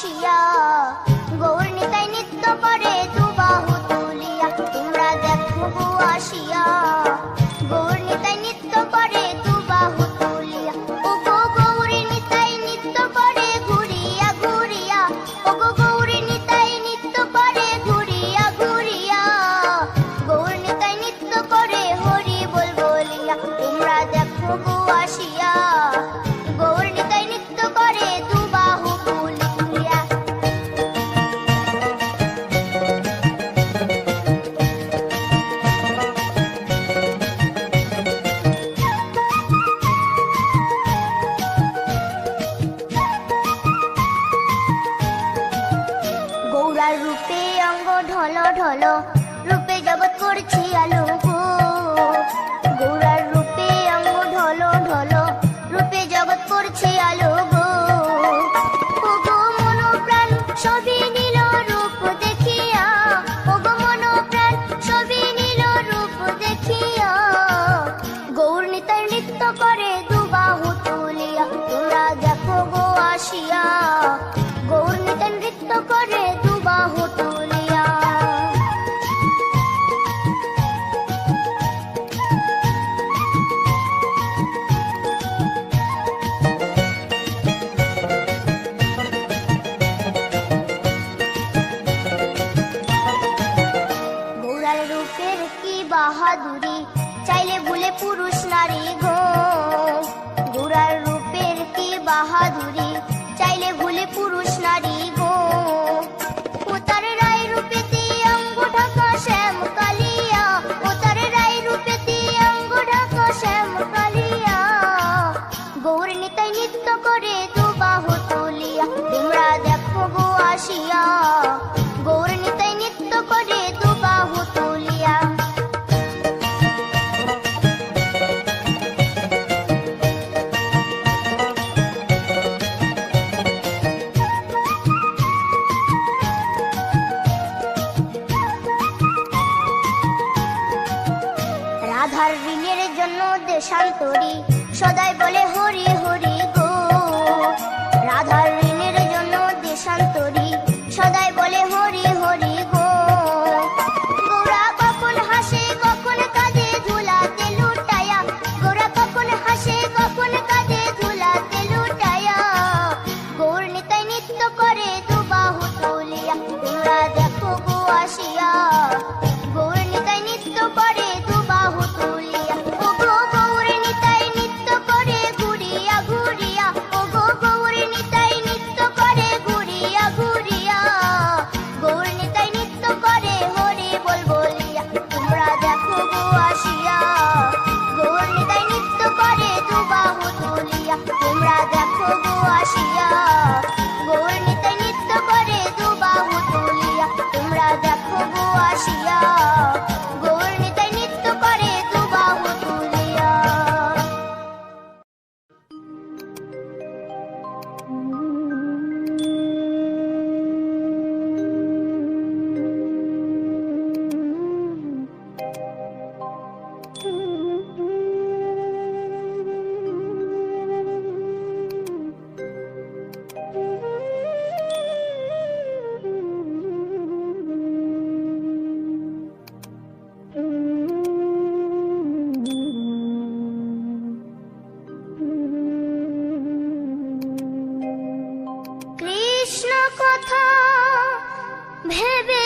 আসিয়া, গৌর নিতাই নৃত্য করে দুবাহু তুলিয়া। তোমরা দেখো গো আসিয়া, গৌর নিতাই নৃত্য করে দুবাহু তুলিয়া। ও গো গৌরী নিতাই নৃত্য করে ঘুরিয়া ঘুরিয়া, ও গো গৌরী নিতাই নৃত্য করে ঘুরিয়া ঘুরিয়া। গৌর নিতাই নৃত্য করে হরি বল বলিয়া। তোমরা দেখো গো আসিয়া, গৌর নিতাই নৃত্য করে দুবাহু তুলিয়া। গৌরার রূপে অঙ্গ ঢল ঢল, রূপে জগৎ করছি আলোক। গৌরার রূপে অঙ্গ ঢল ঢল, রূপে জগৎ করছি আলোক। ও গো মন প্রাণ সবই নীল রূপ দেখিয়া, ও গো মন প্রাণ সবই নীল রূপ দেখিয়া। গৌর নিতাই নৃত্য করে দুবাহু তুলিয়া। তোমরা দেখো গো আসিয়া, গৌর নিতাই নৃত্য করে দুবাহু তুলিয়া। গৌরার রূপের কি বাহাদুরি, চাইলে ভুলে পুরুষ নারী গো। গৌরার রূপের কি বাহাদুরি, চাইলে ভুলে পুরুষ নারী গো। ও তার রায় রূপেতে অঙ্গ ঢাকা শ্যাম কালিয়া, ও তার রায় রূপেতে অঙ্গ ঢাকা শ্যাম কালিয়া। গৌর নিতাই নৃত্য করে দুবাহু তুলিয়া। তোমরা দেখো গো আসিয়া, গৌর নিতাই নৃত্য করে দুবাহু তুলিয়া। রাধার ঋণের জন্য দেশান্তরী, সদাই বলে হরি হরি গো। রাধার ঋণের জন্য দেশান্তরী, সদাই বলে হরি হরি গো। গৌরা কখন হাসে কখন কাঁদে ধুলাতে লুটায়া, গৌরা কখন হাসে কখন কাঁদে ধুলাতে লুটায়া। গৌর নিতাই নৃত্য করে দুবাহু তুলিয়া। তোমরা দেখো গো আসিয়া, গৌর নিতাই নৃত্য করে দুবাহু তুলিয়া। ও গো গৌর নিতাই নৃত্য করে ঘুরিয়া ঘুরিয়া, ও গো গৌর নিতাই নৃত্য করে ঘুরিয়া ঘুরিয়া। গৌর নিতাই নৃত্য করে হরি বল বলিয়া। তোমরা দেখো গো আসিয়া, গৌর নিতাই নৃত্য করে দুবাহু তুলিয়া। তোমরা দেখো গো আসিয়া, গৌর নিতাই নৃত্য করে দুবাহু তুলিয়া। তোমরা দেখো গো আসিয়া, গৌর নিতাই নৃত্য করে দুবাহু তুলিয়া। কৃষ্ণ কথা ভেবে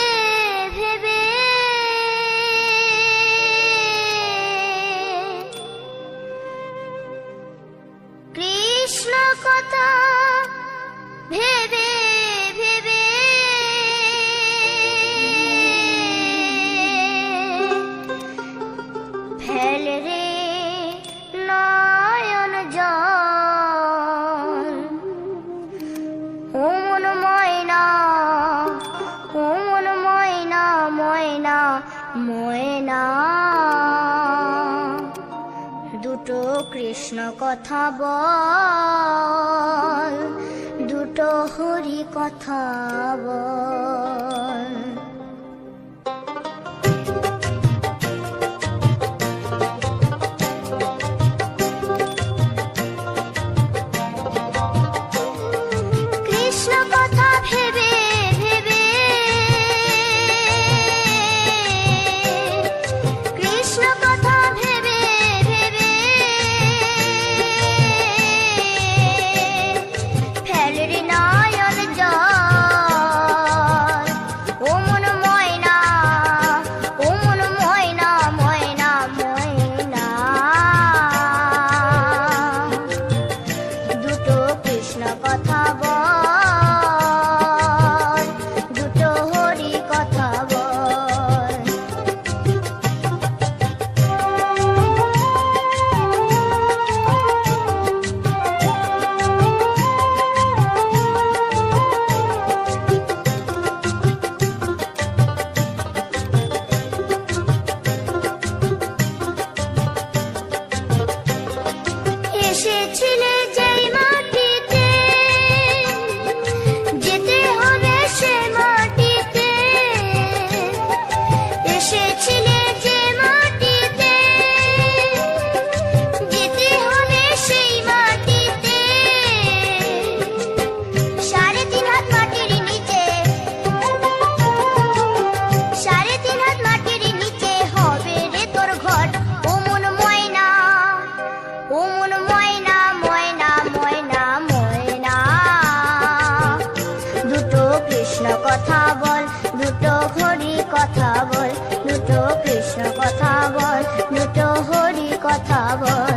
ভেবে কৃষ্ণ কথা ভেবে ভেবে ফেল রে নয়ন জল। ও মন ময়না, ও মন ময়না ময়না ময়না। দুটো কৃষ্ণ কথা বল, দুটো হরি কথা বল। কৃষ্ণ কথা দুটো কৃষ্ণ কথা বল, দুটো হরি কথা বল, দুটো কৃষ্ণ কথা বল, দুটো হরি কথা বল।